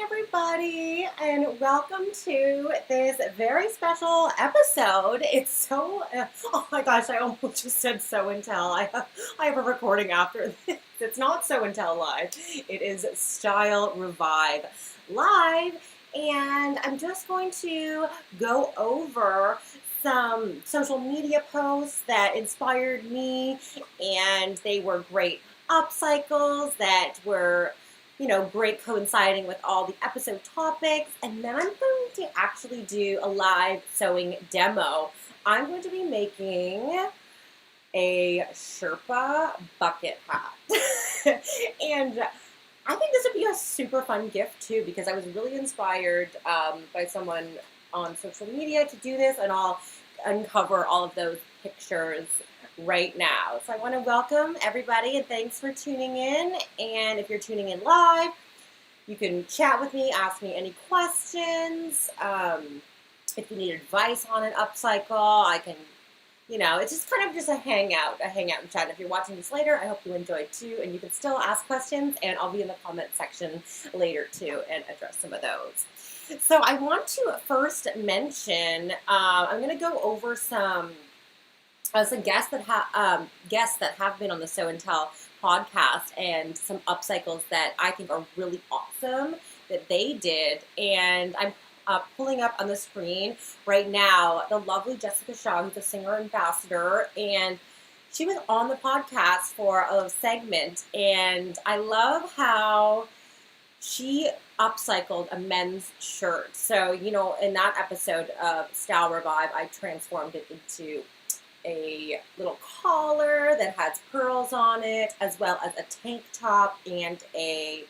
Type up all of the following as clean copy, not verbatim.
everybody, and welcome to this very special episode. Oh my gosh, I almost just said so and tell. I have a recording after this. It's not so and tell live, it is Style Revive live, and I'm just going to go over some social media posts that inspired me, and they were great upcycles that were great coinciding with all the episode topics. And then I'm going to actually do a live sewing demo. I'm going to be making a Sherpa bucket hat. And I think this would be a super fun gift too, because I was really inspired by someone on social media to do this, and I'll uncover all of those pictures right now. So I want to welcome everybody, and thanks for tuning in. And if you're tuning in live, you can chat with me, ask me any questions. If you need advice on an upcycle, I can, it's just kind of just a hangout and chat. If you're watching this later, I hope you enjoyed too, and you can still ask questions, and I'll be in the comment section later too and address some of those. So I want to first mention, I'm going to go over some guests that have been on the Sew and Tell podcast, and some upcycles that I think are really awesome that they did. And I'm pulling up on the screen right now the lovely Jessica Shaw, who's a singer ambassador, and she was on the podcast for a segment, and I love how she upcycled a men's shirt. So, in that episode of Style Revive, I transformed it into a little collar that has pearls on it, as well as a tank top and a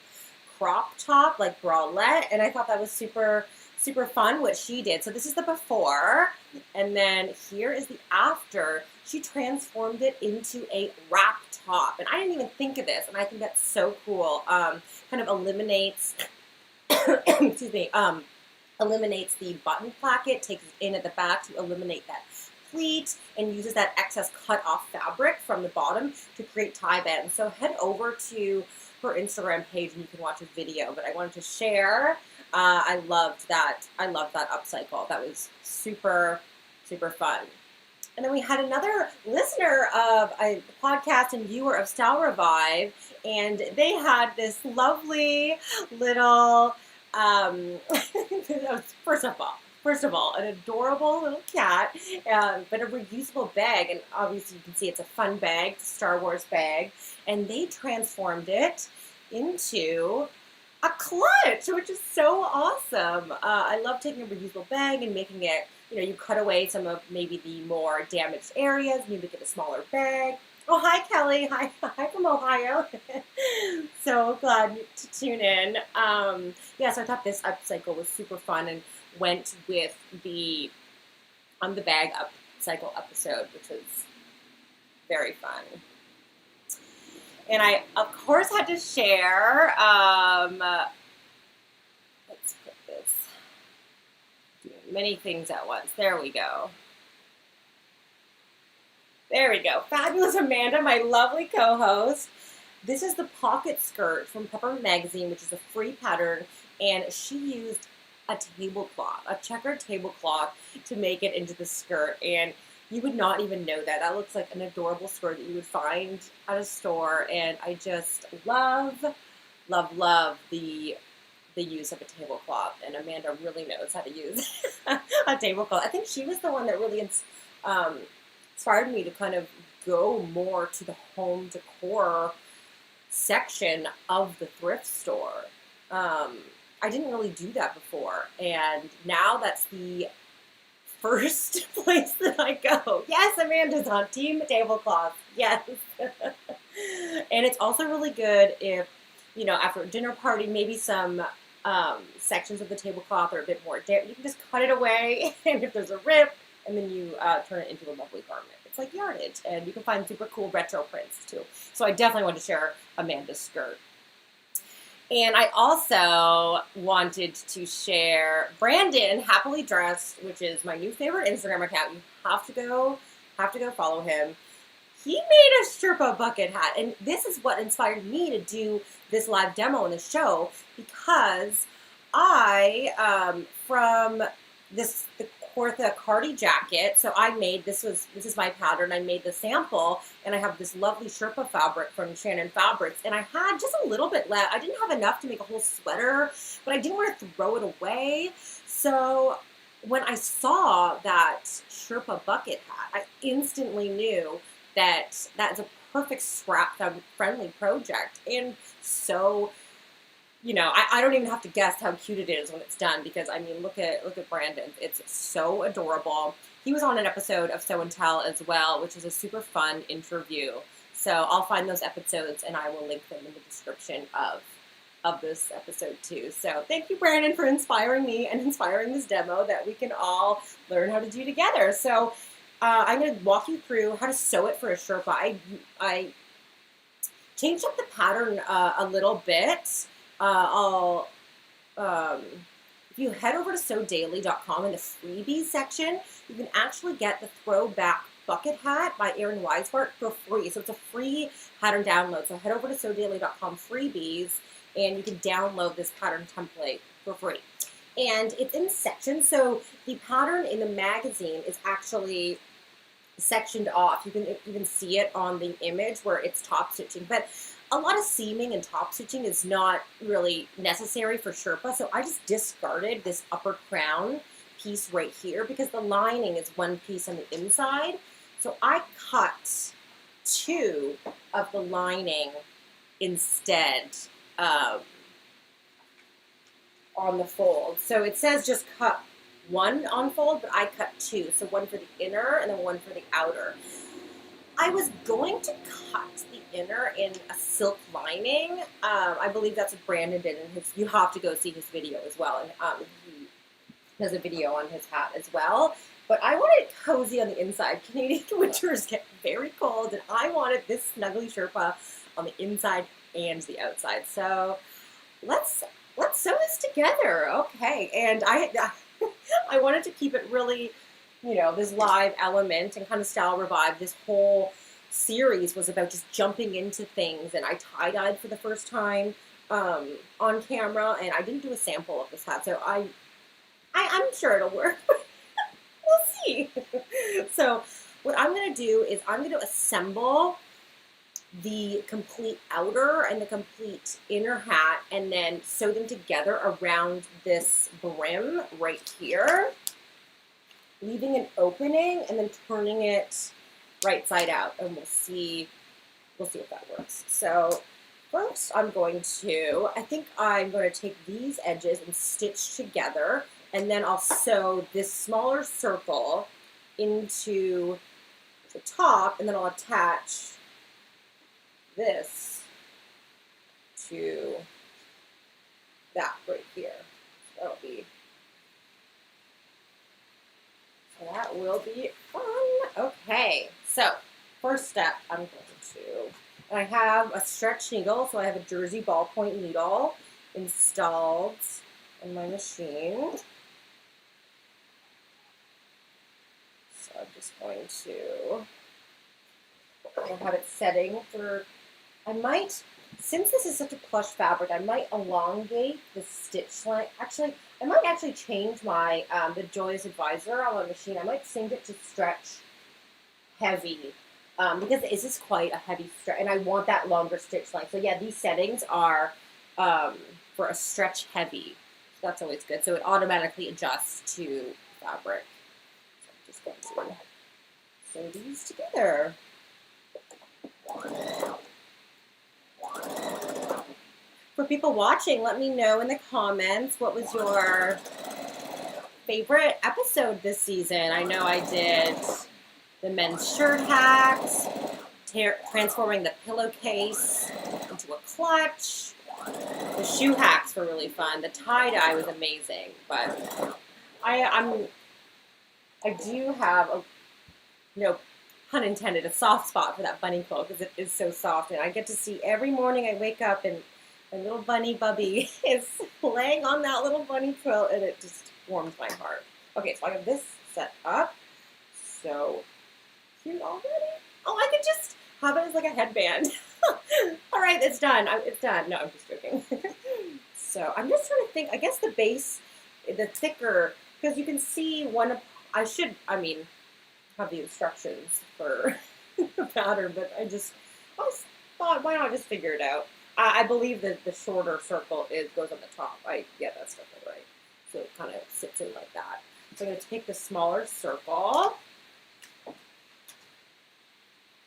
crop top, like bralette. And I thought that was super, super fun what she did. So this is the before, and then here is the after. She transformed it into a wrap top. And I didn't even think of this, and I think that's so cool. Kind of eliminates, excuse me, eliminates the button placket, takes it in at the back to eliminate that pleat, and uses that excess cut off fabric from the bottom to create tie bands. So head over to her Instagram page and you can watch a video, but I wanted to share. I loved that upcycle. That was super, super fun. And then we had another listener of a podcast and viewer of Style Revive, and they had this lovely little, First of all, an adorable little cat, but a reusable bag. And obviously you can see it's a fun bag, it's a Star Wars bag. And they transformed it into a clutch, which is so awesome. I love taking a reusable bag and making it, you cut away some of maybe the more damaged areas, and you make it a smaller bag. Oh, hi, Kelly. Hi from Ohio. So glad to tune in. So I thought this upcycle was super fun, and went with the bag upcycle episode, which was very fun. And I, of course, had to share, let's put this, doing many things at once. There we go. There we go. Fabulous Amanda, my lovely co-host. This is the pocket skirt from Peppermint Magazine, which is a free pattern, and she used a tablecloth, a checkered tablecloth, to make it into the skirt, and you would not even know that. That looks like an adorable skirt that you would find at a store, and I just love the use of a tablecloth, and Amanda really knows how to use a tablecloth. I think she was the one that really inspired me to kind of go more to the home decor section of the thrift store. I didn't really do that before, and now that's the first place that I go. Yes, Amanda's on Team Tablecloth. Yes. And it's also really good if, after a dinner party, maybe some sections of the tablecloth are a bit more damp. You can just cut it away, and if there's a rip, and then you turn it into a lovely garment. It's like yardage, and you can find super cool retro prints too. So I definitely want to share Amanda's skirt. And I also wanted to share Brandon Happily Dressed, which is my new favorite Instagram account. You have to go follow him. He made a Sherpa bucket hat, and this is what inspired me to do this live demo in the show, because from the Cortha Cardi jacket, so this is my pattern. I made the sample, and I have this lovely Sherpa fabric from Shannon Fabrics, and I had just a little bit left. I didn't have enough to make a whole sweater, but I didn't want to throw it away. So when I saw that Sherpa bucket hat, I instantly knew that that's a perfect scrap-friendly project. And so, I don't even have to guess how cute it is when it's done, because I mean, look at Brandon. It's so adorable. He was on an episode of Sew and Tell as well, which is a super fun interview. So I'll find those episodes and I will link them in the description of this episode too. So thank you, Brandon, for inspiring me and inspiring this demo that we can all learn how to do together. So I'm going to walk you through how to sew it for a Sherpa. I changed up the pattern a little bit. If you head over to sewdaily.com in the freebies section, you can actually get the throwback bucket hat by Erin Weisbart for free. So it's a free pattern download. So head over to sewdaily.com freebies and you can download this pattern template for free. And it's in sections. So the pattern in the magazine is actually sectioned off. You can even see it on the image where it's top stitching. But a lot of seaming and top stitching is not really necessary for Sherpa, so I just discarded this upper crown piece right here because the lining is one piece on the inside. So I cut 2 of the lining instead on the fold. So it says just cut 1 on fold, but I cut 2. So 1 for the inner and then 1 for the outer. I was going to cut the inner in a silk lining. I believe that's what Brandon did in his, you have to go see his video as well. And he has a video on his hat as well. But I wanted it cozy on the inside. Canadian winters get very cold, and I wanted this snuggly Sherpa on the inside and the outside. So let's sew this together. Okay, and I wanted to keep it really, this live element and kind of style revive. This whole series was about just jumping into things, and I tie-dyed for the first time on camera, and I didn't do a sample of this hat, so I'm sure it'll work. We'll see. So what I'm going to do is I'm going to assemble the complete outer and the complete inner hat and then sew them together around this brim right here, leaving an opening and then turning it right side out, and we'll see if that works. So first I think I'm going to take these edges and stitch together, and then I'll sew this smaller circle into the top, and then I'll attach this to that right here. That will be fun. Okay, so first step I'm going to, and I have a stretch needle, so I have a Jersey ballpoint needle installed in my machine. So I'm just going to, I'll have it setting for, since this is such a plush fabric, I might elongate the stitch line. Actually, I might actually change my, the Joyous Advisor on my machine. I might change it to stretch heavy, because this is quite a heavy stretch, and I want that longer stitch length. So yeah, these settings are for a stretch heavy. So that's always good. So it automatically adjusts to fabric. So I'm just going to sew these together. For people watching, let me know in the comments what was your favorite episode this season. I know I did the men's shirt hacks, transforming the pillowcase into a clutch. The shoe hacks were really fun. The tie-dye was amazing, but I do have a, pun intended, a soft spot for that bunny quilt because it is so soft, and I get to see every morning I wake up and my little bunny Bubby is laying on that little bunny quilt, and it just warms my heart. Okay, so I have this set up. So cute already. Oh, I could just have it as like a headband. All right, it's done. It's done. No, I'm just joking. So I'm just trying to think. I guess the base, the thicker, because you can see one of, I mean, have the instructions for the pattern, but I just thought, why not just figure it out? I believe that the shorter circle goes on the top. Yeah, that's definitely right. So it kind of sits in like that. So I'm going to take the smaller circle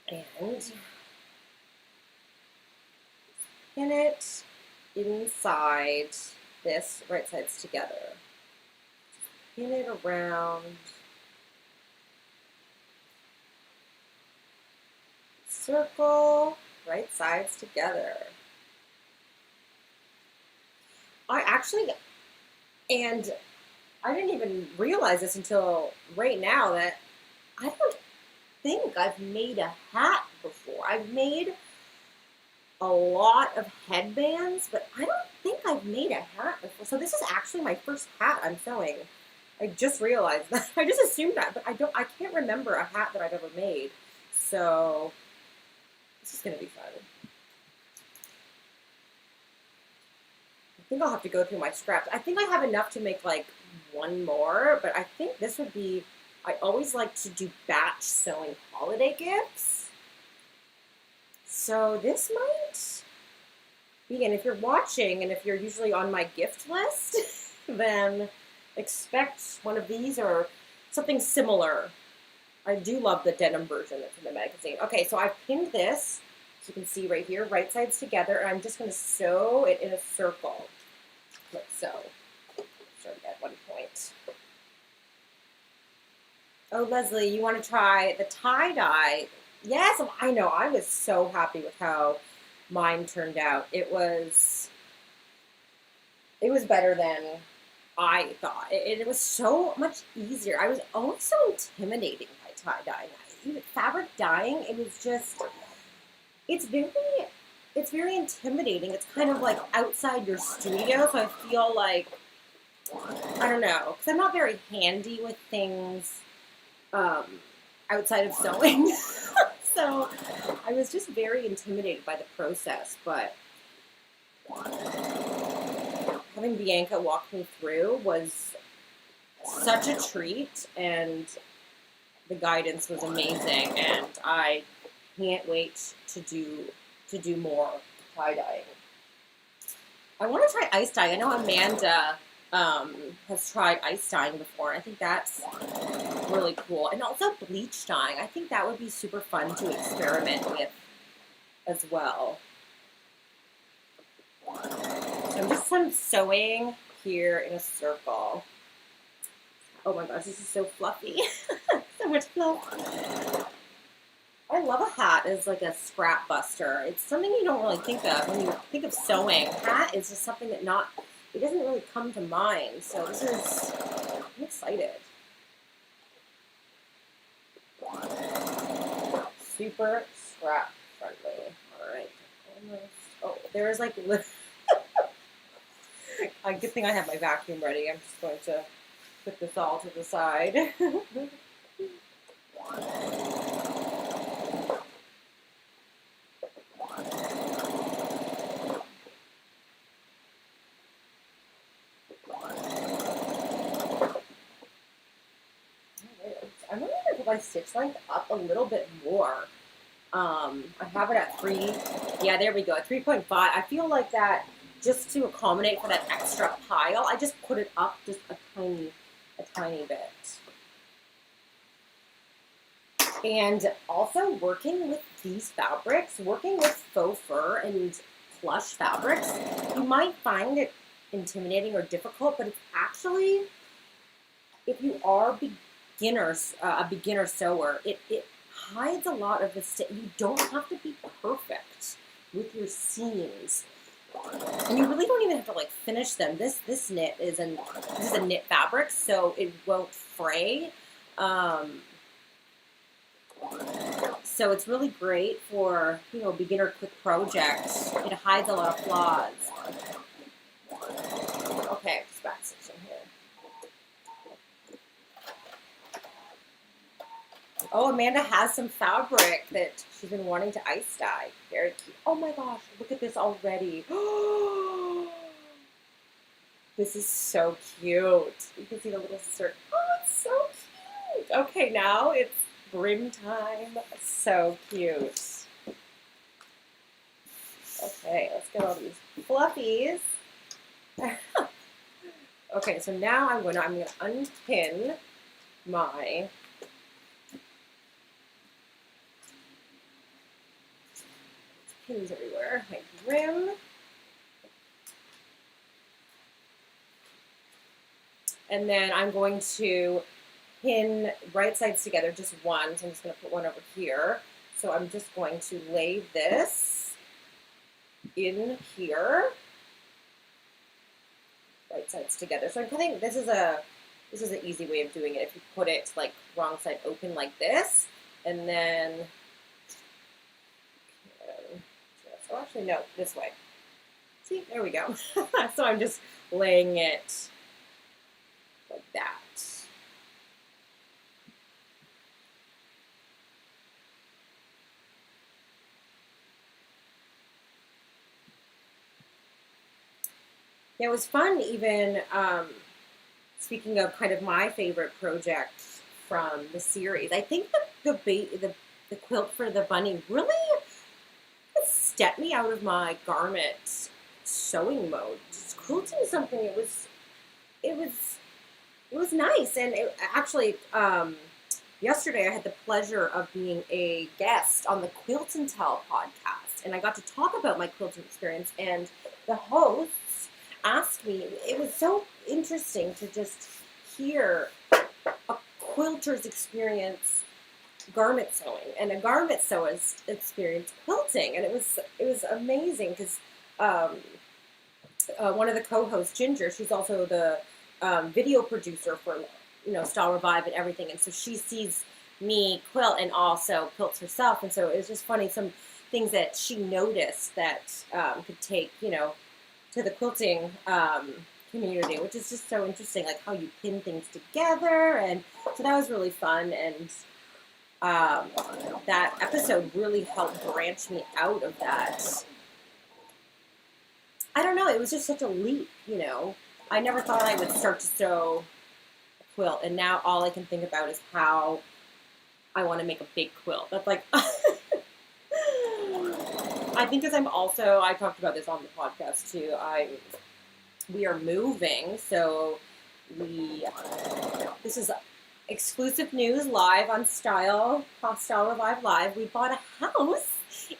and pin it inside this, right sides together. Pin it around. Circle, right sides together. And I didn't even realize this until right now, that I don't think I've made a hat before. I've made a lot of headbands, but I don't think I've made a hat before. So this is actually my first hat I'm sewing. I just realized that. I just assumed that, but I can't remember a hat that I've ever made. So this is gonna be fun. I think I'll have to go through my scraps. I think I have enough to make like one more, but I think this would be, I always like to do batch sewing holiday gifts. So this might be, and if you're watching and if you're usually on my gift list, then expect one of these or something similar. I do love the denim version that's in the magazine. Okay, so I've pinned this, as you can see right here, right sides together, and I'm just going to sew it in a circle. Let's sew. Start at one point. Oh, Leslie, you want to try the tie-dye? Yes, I know. I was so happy with how mine turned out. It was better than I thought. It was so much easier. I was always so intimidating by tie-dyeing. Fabric dyeing, it was just, it's very intimidating. It's kind of like outside your studio, so I feel like, I don't know, because I'm not very handy with things outside of sewing. So I was just very intimidated by the process, but having Bianca walk me through was such a treat, and the guidance was amazing, and I can't wait to do more tie-dyeing. I want to try ice dyeing. I know Amanda has tried ice dyeing before. I think that's really cool. And also bleach dyeing. I think that would be super fun to experiment with as well. So I'm just sewing here in a circle. Oh my gosh, this is so fluffy. So much fluff. I love a hat as like a scrap buster. It's something you don't really think of when you think of sewing. Hat is just something that it doesn't really come to mind. So I'm excited. Super scrap friendly. All right, almost. Oh, there's like, a good thing I have my vacuum ready. I'm just going to put this all to the side. I'm wondering if I stitch length up a little bit more. I have it at 3. Yeah, there we go. At 3.5. I feel like that, just to accommodate for that extra pile, I just put it up just a tiny bit. And also working with these fabrics, working with faux fur and plush fabrics, you might find it intimidating or difficult, but it's actually, if you are a beginner sewer, it hides a lot of the you don't have to be perfect with your seams, and you really don't even have to like finish them. This knit is a knit fabric, so it won't fray. So it's really great for, beginner quick projects. It hides a lot of flaws. Okay, just back stitching here. Oh, Amanda has some fabric that she's been wanting to ice dye. Very cute. Oh my gosh, look at this already. This is so cute. You can see the little skirt. Oh, it's so cute. Okay, now it's brim time. So cute. Okay, let's get all these fluffies. Okay, so now I'm gonna unpin my pins everywhere. My brim. And then I'm going to pin right sides together, just one. So I'm just going to put one over here. So I'm just going to lay this in here, right sides together. So I think this is an easy way of doing it. If you put it like wrong side open like this, and then oh, actually no, this way. See, there we go. So I'm just laying it like that. Yeah, it was fun even, speaking of kind of my favorite project from the series. I think the quilt for the bunny really stepped me out of my garment sewing mode. Just quilting something, it was it was nice. And it, actually, yesterday I had the pleasure of being a guest on the Quilt and Tell podcast, and I got to talk about my quilting experience. And the hosts asked me, it was so interesting to just hear a quilter's experience garment sewing and a garment sewer's experience quilting, and it was amazing because one of the co-hosts, Ginger, she's also the video producer for Style Revive and everything, and so she sees me quilt and also quilts herself, and so it was just funny some things that she noticed that could take to the quilting community, which is just so interesting, like how you pin things together, and so that was really fun. And that episode really helped branch me out of that. I don't know, it was just such a leap, I never thought I would start to sew a quilt, and now all I can think about is how I want to make a big quilt. That's like, I think because I talked about this on the podcast too, we are moving, so this is exclusive news live on Style Revive Live. We bought a house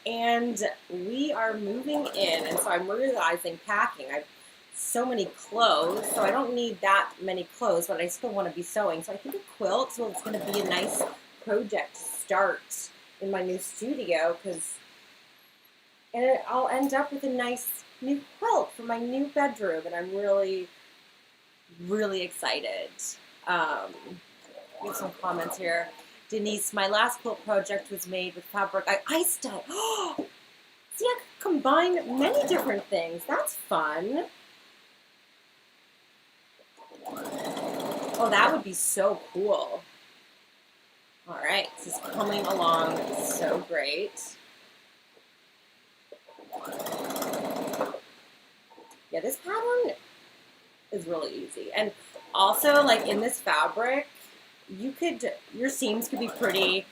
and we are moving in, and so I'm realizing packing. I've so many clothes, so I don't need that many clothes, but I still want to be sewing. So I think a quilt, well, it's going to be a nice project to start in my new studio, and I'll end up with a nice new quilt for my new bedroom, and I'm really, really excited. We have some comments here. Denise, my last quilt project was made with fabric I iced it. See, I could combine many different things. That's fun. Oh, that would be so cool. All right, this is coming along so great. Yeah, this pattern is really easy. And also, like in this fabric, your seams could be pretty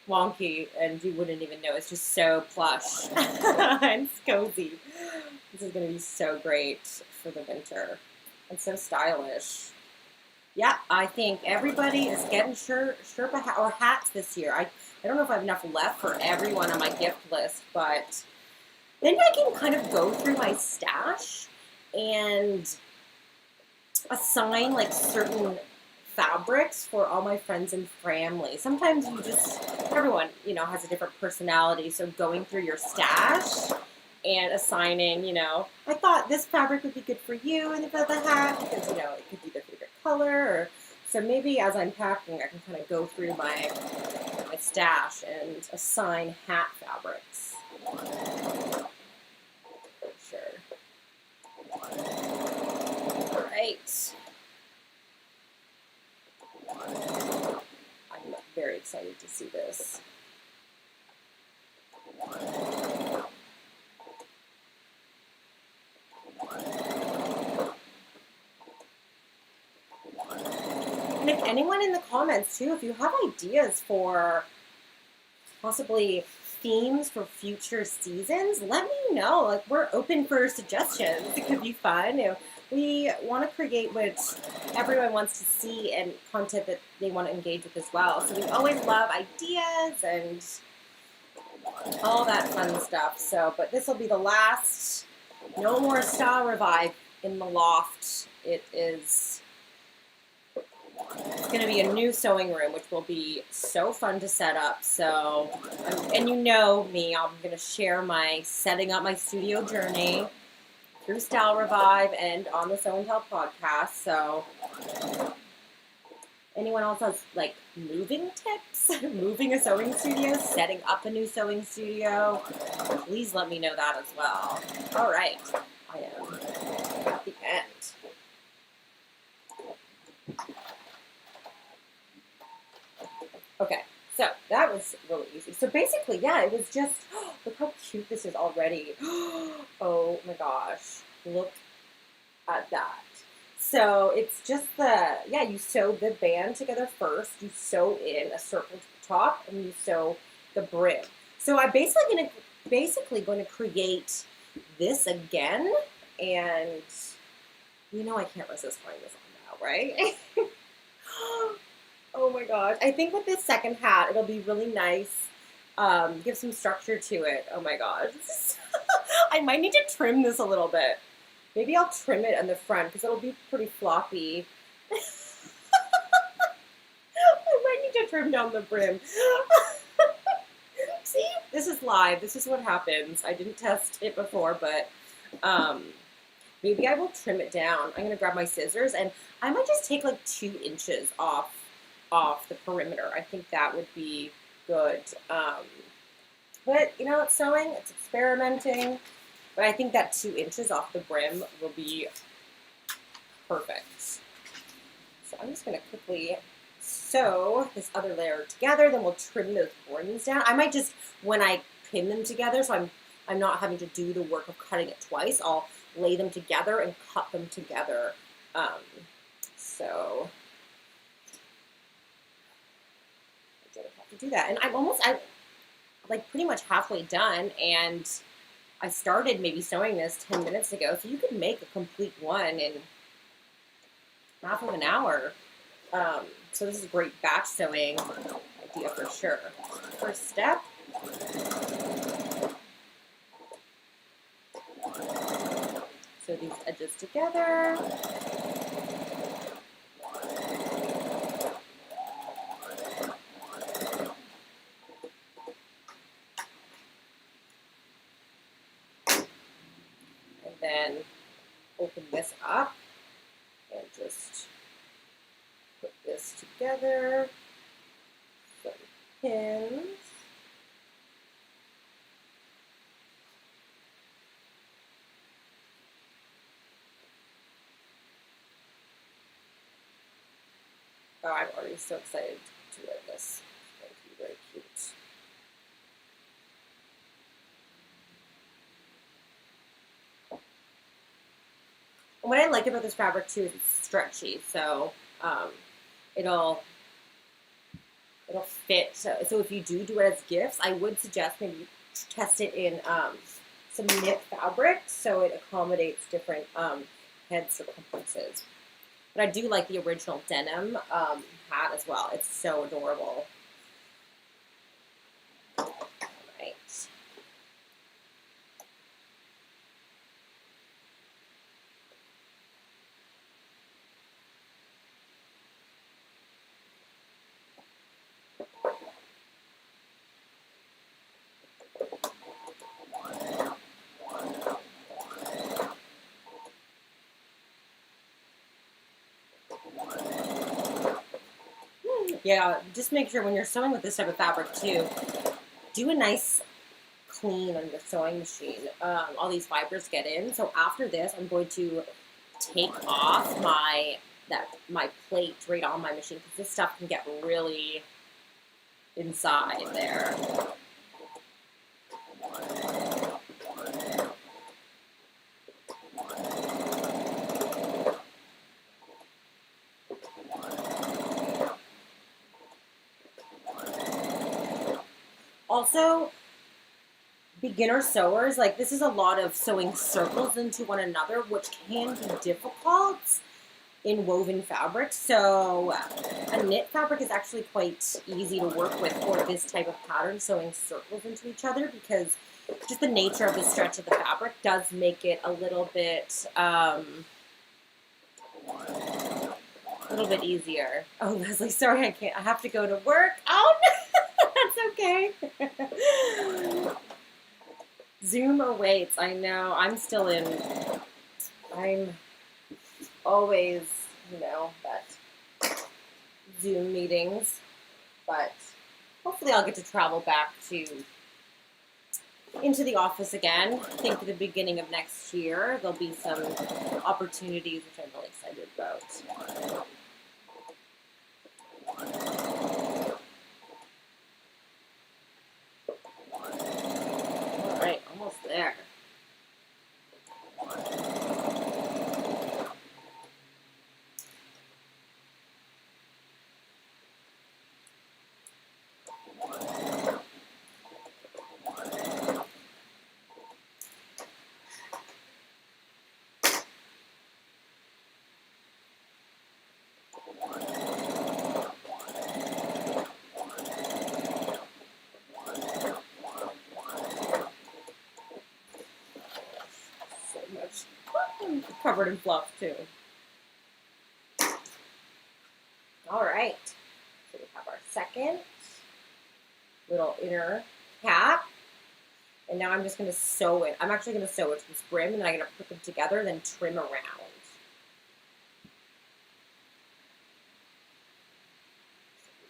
wonky and you wouldn't even know. It's just so plush and cozy. This is going to be so great for the winter and so stylish. Yeah, I think everybody is getting Sherpa or hats this year. I don't know if I have enough left for everyone on my gift list, but then I can kind of go through my stash and assign like certain fabrics for all my friends and family. Sometimes everyone, has a different personality. So going through your stash and assigning, I thought this fabric would be good for you and for the hat because, it could be their favorite color. So maybe as I'm packing, I can kind of go through my stash and assign hat fabrics. For sure. All right. I'm very excited to see this. anyone in the comments too, if you have ideas for possibly themes for future seasons, let me know. Like, we're open for suggestions. It could be fun. We want to create what everyone wants to see and content that they want to engage with as well. So we always love ideas and all that fun stuff. So, but this will be the last. No more Style Revive in the loft. It's going to be a new sewing room, which will be so fun to set up. So, and you know me, I'm going to share my setting up my studio journey through Style Revive and on the Sew and Tell podcast. So, anyone else has like moving tips, moving a sewing studio, setting up a new sewing studio, please let me know that as well. All right, I am at the end. Okay, so that was really easy. So basically, yeah, it was just, look how cute this is already. Oh my gosh, look at that. So it's just you sew the band together first. You sew in a circle to the top, and you sew the brim. So I'm basically going to create this again, and you know I can't resist trying this on now, right? Oh my gosh. I think with this second hat, it'll be really nice. Give some structure to it. Oh my gosh. I might need to trim this a little bit. Maybe I'll trim it on the front because it'll be pretty floppy. I might need to trim down the brim. See? This is live. This is what happens. I didn't test it before, but maybe I will trim it down. I'm going to grab my scissors, and I might just take like 2 inches off the perimeter. I think that would be good. But, you know, it's sewing. It's experimenting. But I think that 2 inches off the brim will be perfect. So I'm just going to quickly sew this other layer together. Then we'll trim those brims down. I might just, when I pin them together, so I'm not having to do the work of cutting it twice, I'll lay them together and cut them together. So I don't have to do that. And I'm like pretty much halfway done, and I started maybe sewing this 10 minutes ago, so you could make a complete one in half of an hour. So this is a great batch sewing idea for sure. First step. Sew these edges together. Then open this up and just put this together, some pins. Oh, I'm already so excited to wear this. It's going to be very cute. What I like about this fabric too is it's stretchy, so it'll fit. So if you do it as gifts, I would suggest maybe test it in some knit fabric so it accommodates different head circumferences. But I do like the original denim hat as well. It's so adorable. All right. Yeah, just make sure when you're sewing with this type of fabric too, do a nice clean on your sewing machine. All these fibers get in. So after this, I'm going to take off my plate right on my machine because this stuff can get really inside there. Also, beginner sewers, like this is a lot of sewing circles into one another, which can be difficult in woven fabric. So a knit fabric is actually quite easy to work with for this type of pattern, sewing circles into each other, because just the nature of the stretch of the fabric does make it a little bit easier. Oh, Leslie, sorry, I can't. I have to go to work. Oh, no, that's okay. Zoom awaits. I know. I'm still in. I'm always, that Zoom meetings, but hopefully I'll get to travel back into the office again. I think at the beginning of next year there'll be some opportunities which I'm really excited about. All right, almost there. Covered in fluff too. All right, so we have our second little inner cap, and now I'm just going to sew it. I'm actually going to sew it to this brim, and then I'm going to put them together, then trim around.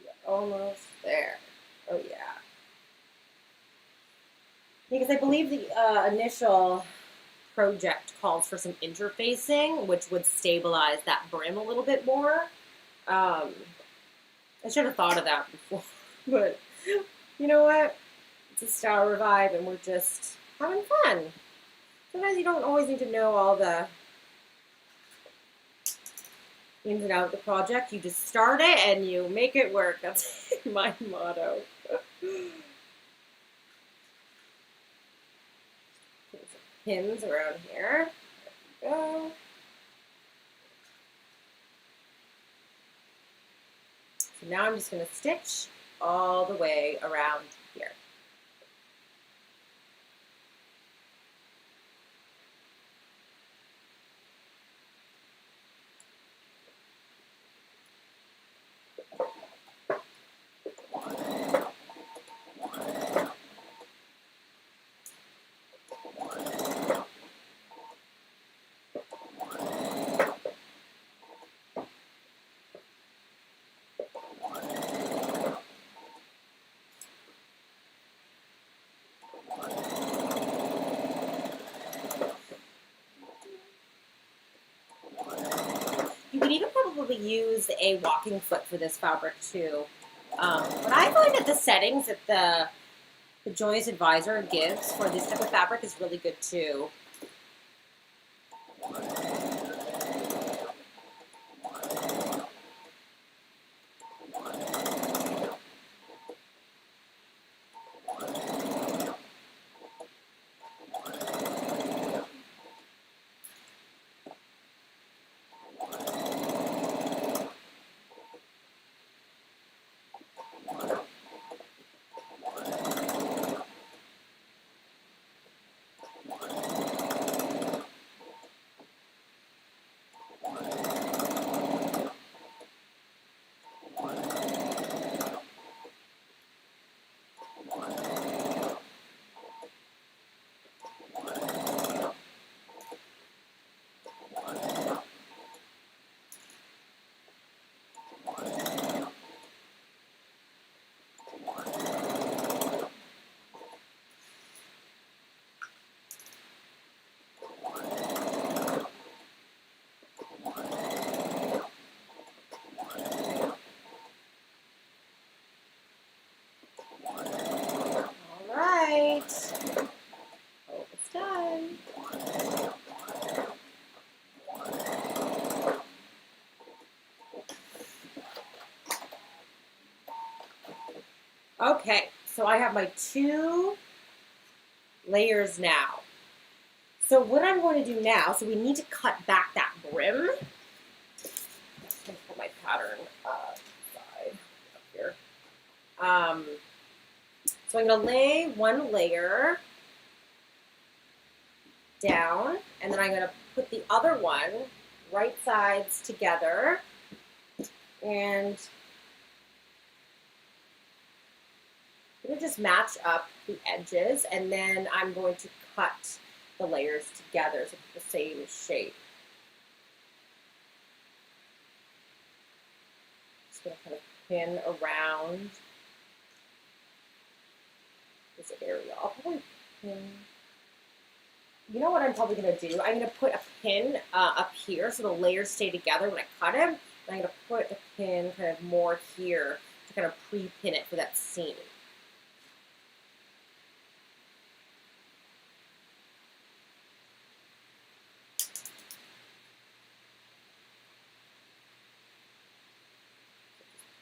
So almost there. Oh yeah. Because I believe the initial project calls for some interfacing, which would stabilize that brim a little bit more. I should have thought of that before, but you know what? It's a style revive, and we're just having fun. Sometimes you don't always need to know all the ins and outs of the project. You just start it and you make it work. That's my motto. Pins around here. There we go. So now I'm just going to stitch all the way around here. You could even probably use a walking foot for this fabric too. But I find that the settings that the Joyous Advisor gives for this type of fabric is really good too. Okay, so I have my 2 layers now. So what I'm going to do now, so we need to cut back that brim. I'm going to put my pattern side up here. So I'm going to lay 1 layer down, and then I'm going to put the other one right sides together, and I'm going to just match up the edges, and then I'm going to cut the layers together so it's the same shape. Just going to kind of pin around this area. I'll probably pin. You know what I'm probably going to do? I'm going to put a pin up here so the layers stay together when I cut them. And I'm going to put a pin kind of more here to kind of pre-pin it for that seam.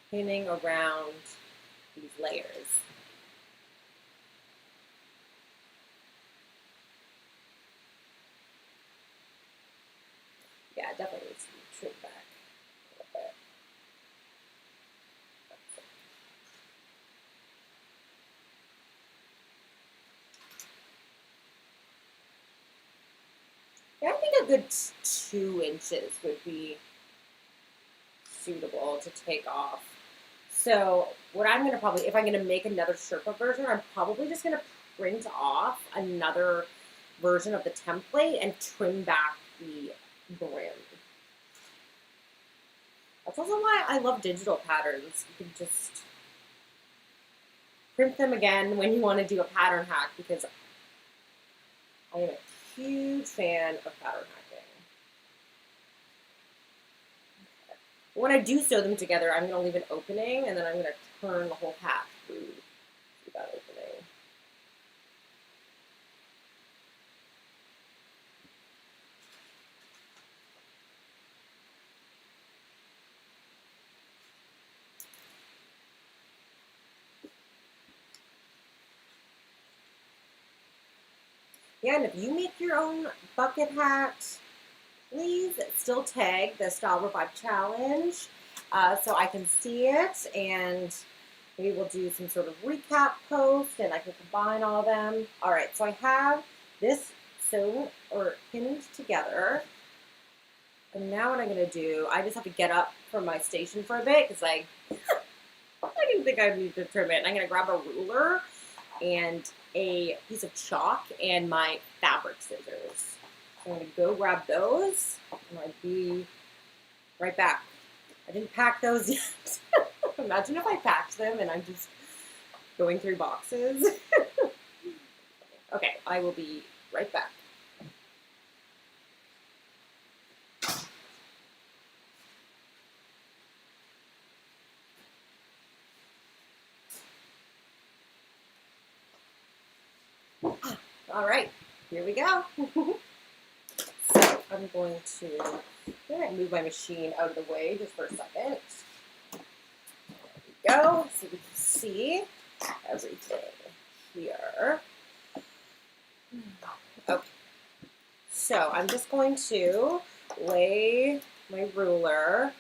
Pinning around these layers. Yeah, it definitely needs to be trimmed back a little bit. Yeah, I think a good 2 inches would be suitable to take off. So what I'm going to probably, if I'm going to make another Sherpa version, I'm probably just going to print off another version of the template and trim back the brim. That's also why I love digital patterns. You can just print them again when you want to do a pattern hack, because I am a huge fan of pattern hacking. When I do sew them together, I'm going to leave an opening, and then I'm going to turn the whole hat through that opening. Yeah, and if you make your own bucket hat, please still tag the Style Revive Challenge so I can see it, and maybe we'll do some sort of recap post and I can combine all of them. All right, so I have this sewn or pinned together, and now what I'm going to do, I just have to get up from my station for a bit because I didn't think I needed to trim it. And I'm going to grab a ruler and a piece of chalk and my fabric scissors. I'm going to go grab those, and I'll be right back. I didn't pack those yet. Imagine if I packed them and I'm just going through boxes. Okay, I will be right back. All right, here we go. So I'm going to move my machine out of the way just for a second. There we go, so we can see everything here. Okay, so I'm just going to lay my ruler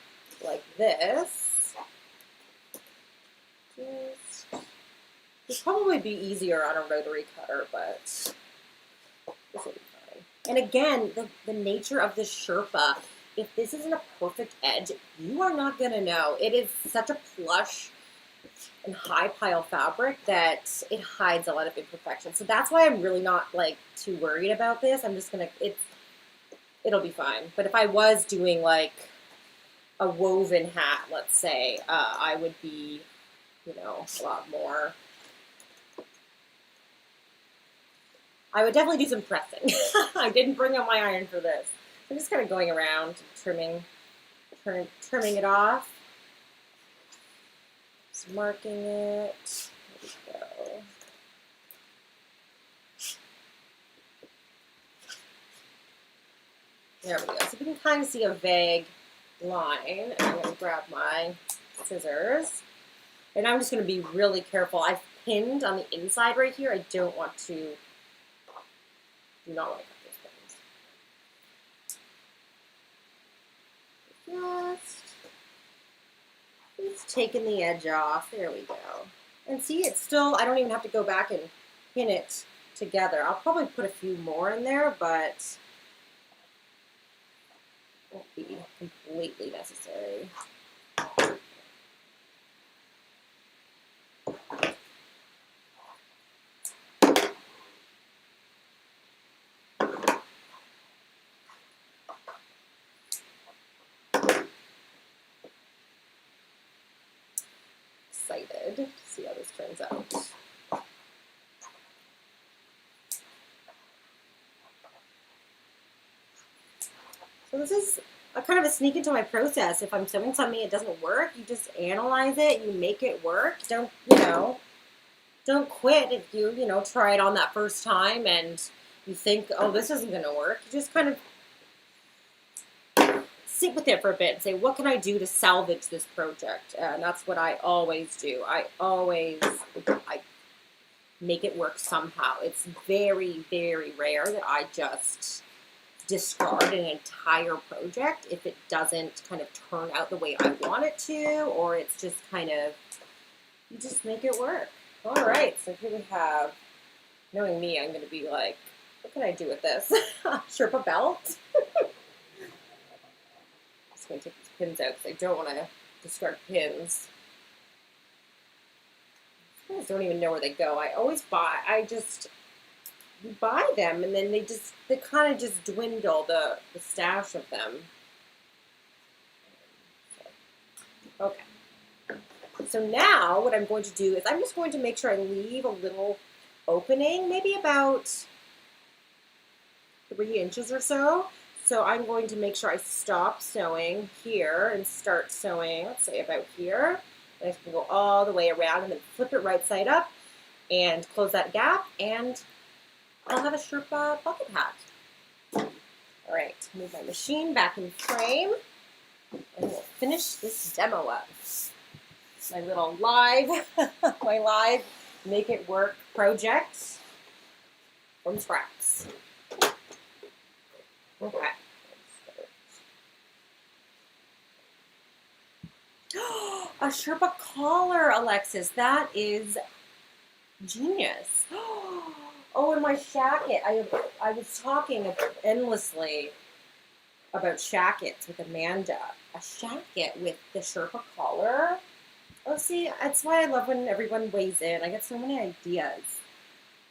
like this. It'd probably be easier on a rotary cutter, but this will be fine. And again, the nature of this Sherpa, if this isn't a perfect edge, you are not going to know. It is such a plush and high pile fabric that it hides a lot of imperfections. So that's why I'm really not like too worried about this. I'm just going to, it'll be fine. But if I was doing like a woven hat, let's say, I would be, you know, a lot more. I would definitely do some pressing. I didn't bring out my iron for this. I'm just kind of going around and trimming it off. Just marking it. There we go. There we go. So we can kind of see a vague line. I'm going to grab my scissors. And I'm just going to be really careful. I've pinned on the inside right here. I do not want to cut those pins. Just taking the edge off. There we go. And see, it's still, I don't even have to go back and pin it together. I'll probably put a few more in there, but won't be completely necessary. Excited to see how this turns out. So this is a kind of a sneak into my process. If I'm sewing something, it doesn't work, you just analyze it, you make it work. Don't quit if you try it on that first time and you think, oh, this isn't going to work. You just kind of sit with it for a bit and say, what can I do to salvage this project? And that's what I always do. I make it work somehow. It's very, very rare that I just discard an entire project if it doesn't kind of turn out the way I want it to, or it's just kind of, you just make it work. All right, so here we have, knowing me, I'm going to be like, what can I do with this? Sherpa belt? I'm going to take these pins out because I don't want to discard pins. I just don't even know where they go. You buy them and then they kind of just dwindle, the stash of them. Okay. So now what I'm going to do is I'm just going to make sure I leave a little opening, maybe about 3 inches or so. So I'm going to make sure I stop sewing here and start sewing, let's say about here. And I can go all the way around and then flip it right side up and close that gap, and I'll have a Sherpa bucket hat. All right, move my machine back in frame, and we'll finish this demo up. My little live, my live make it work project from scraps. Okay. A Sherpa collar, Alexis. That is genius. Oh, and my shacket. I was talking endlessly about shackets with Amanda. A shacket with the Sherpa collar. Oh, see, that's why I love when everyone weighs in. I get so many ideas.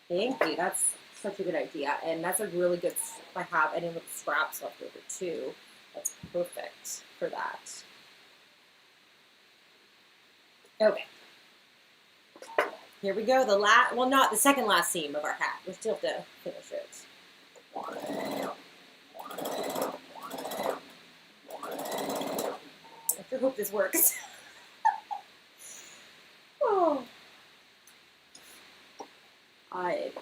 Thank you. That's such a good idea. And that's a really good, if I have any little scraps left over too, that's perfect for that. Okay. Here we go. Well, not the second last seam of our hat. We still have to finish it. I sure hope this works. Oh. It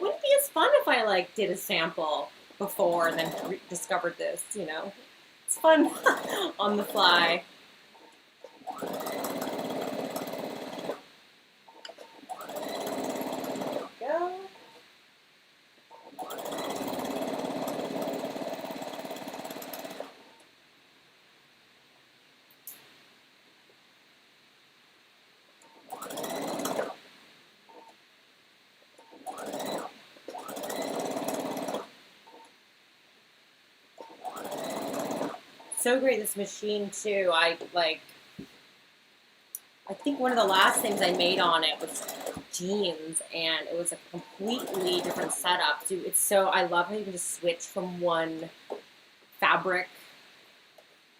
wouldn't be as fun if I did a sample before and then discovered this, It's fun on the fly. So great, this machine too. I think one of the last things I made on it was jeans, and it was a completely different setup. I love how you can just switch from one fabric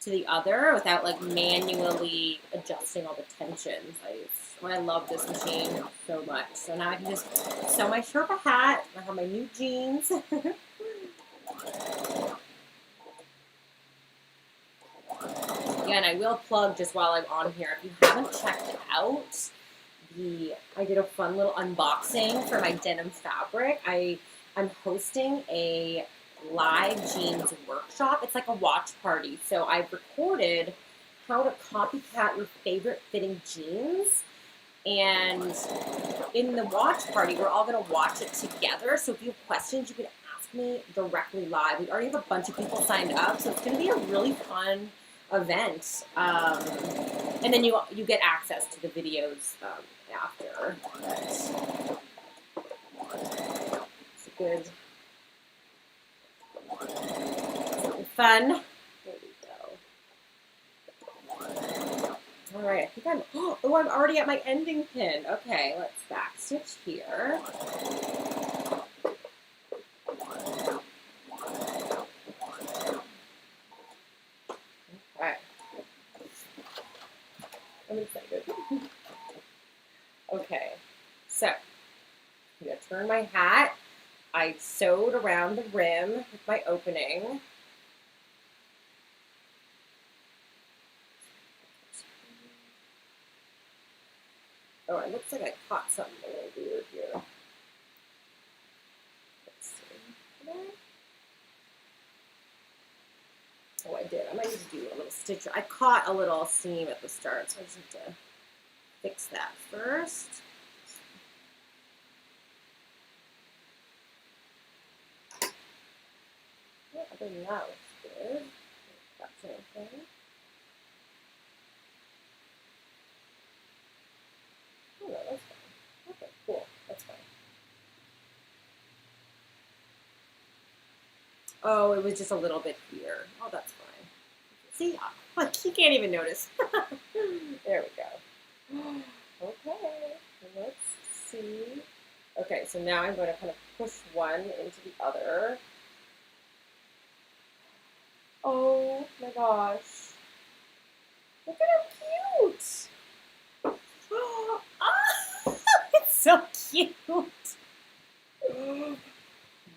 to the other without manually adjusting all the tensions. I love this machine so much. So now I can just sew my Sherpa hat. I have my new jeans. Again, I will plug just while I'm on here, if you haven't checked it out, I did a fun little unboxing for my denim fabric. I'm hosting a live jeans workshop. It's like a watch party. So I've recorded how to copycat your favorite fitting jeans And in the watch party, we're all going to watch it together. So if you have questions, you can ask me directly live. We already have a bunch of people signed up, so it's going to be a really fun event. And then you get access to the videos after. But it's good. Fun. There we go. All right, I think I'm already at my ending pin. Okay, let's backstitch here. Okay. I'm excited. Okay, so I'm gonna turn my hat. I sewed around the rim with my opening. Oh, it looks like I caught something a little weird here. Let's see. Oh, I did. I might need to do a little stitch. I caught a little seam at the start, so I just have to fix that first. Yeah, other than that looks good. That's anything. Oh, no, that's fine. Okay, cool. That's fine. Oh, it was just a little bit here. Oh, that's fine. See, you can't even notice. There we go. Okay, let's see. Okay, so now I'm going to kind of push one into the other. Oh my gosh. Look at how cute. Ah, it's so cute.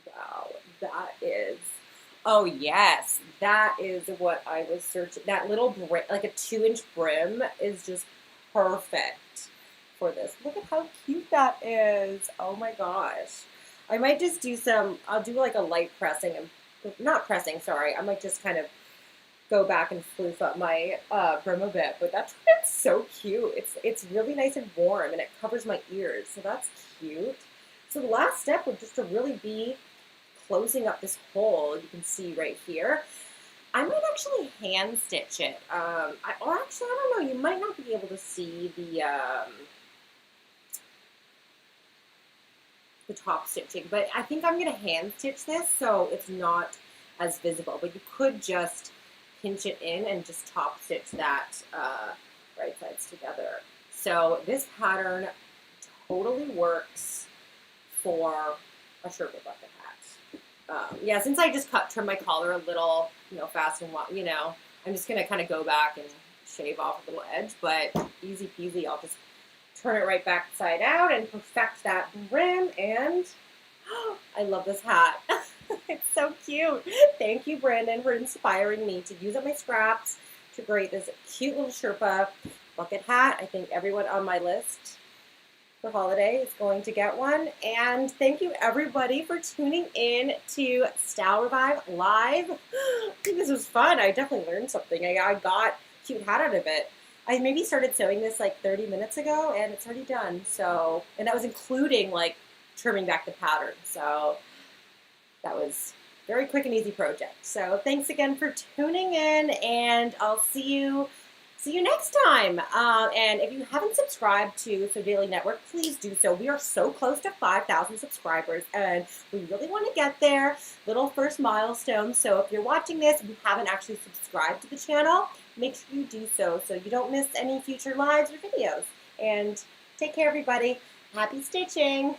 Wow, that is. Oh yes, that is what I was searching. That little brim, like a 2-inch brim, is just perfect for this. Look at how cute that is. Oh my gosh. I might just do I'll do like a light pressing and not pressing, sorry. I might just kind of go back and floof up my brim a bit, but that's so cute. It's really nice and warm, and it covers my ears, so that's cute. So the last step would just to really be closing up this hole you can see right here. I might actually hand stitch it. Or actually, I don't know. You might not be able to see the top stitching, but I think I'm going to hand stitch this so it's not as visible. But you could just pinch it in and just top stitch that right sides together. So this pattern totally works for a Sherpa bucket hat. Yeah, since I just trim my collar a little, fast and I'm just gonna kind of go back and shave off a little edge, but easy peasy. I'll just turn it right back side out and perfect that brim, and I love this hat. It's so cute. Thank you, Brandon, for inspiring me to use up my scraps to create this cute little Sherpa bucket hat. I think everyone on my list for holiday is going to get one. And thank you, everybody, for tuning in to Style Revive Live. I think this was fun. I definitely learned something. I got a cute hat out of it. I maybe started sewing this like 30 minutes ago, and it's already done. So, and that was including like trimming back the pattern. So that was a very quick and easy project. So thanks again for tuning in, and I'll see you next time. And if you haven't subscribed to Sew Daily Network, please do so. We are so close to 5,000 subscribers, and we really want to get there. Little first milestone. So if you're watching this and you haven't actually subscribed to the channel, make sure you do so you don't miss any future lives or videos. And take care, everybody. Happy stitching.